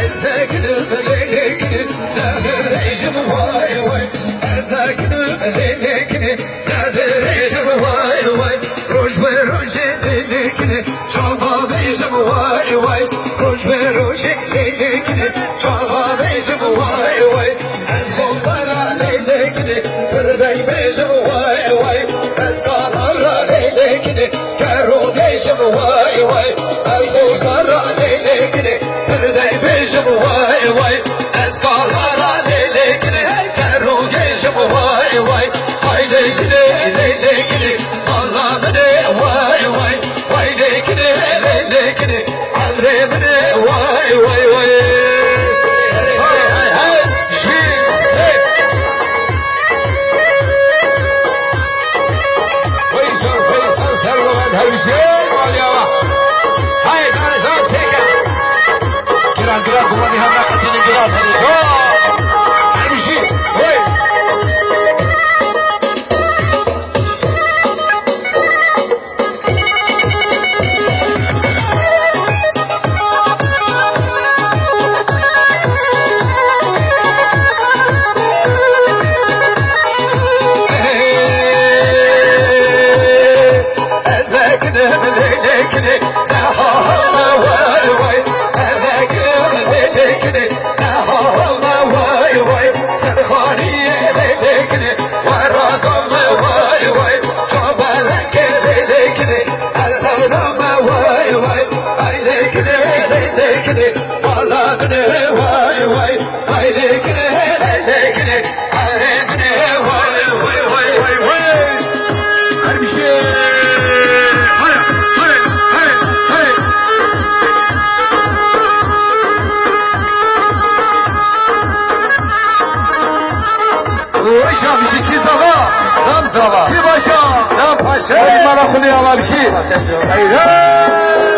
Ezekinim leylekinim nedir eşim vay vay. Ezekinim leylekinim nedir eşim vay vay. Ruj ve ruj leylekinim çalma beşim vay vay. Ruj ve ruj leylekinim çalma beşim vay vay. Ezbollara leylekinim kırdey beşim vay vay. Ezkalara leylekinim kero beşim vay vay. Ezbollara leylekinim kırdey beşim vay vay. Ezkalara leylekinim kero beşim vay vay. Haydi gide leylekini Allah'ımne vay vay. Haydi gide leylekini Emremine vay vay vay. Hay hay hay şiir. Faysal servomen her bir şey var ya. Hayır tane sen çeker. Giran kumani hamrakatini giran her bir şey. Hey. Ezekinim leylekini ne halına vay vay. Ezekinim leylekini ne halına vay vay. Serhaniye leylekini var razanlı vay vay. Çobaneke leylekini her sevdama vay vay. Leylekini leylekini Allah'ını vay vay. Leylekini leylekini haremine vay vay vay vay vay. Her bir şey. Uğraşa bir şey ki sana, nam trava, ki başa, nam paşa, olmala kuluya var bir şey. Hayır.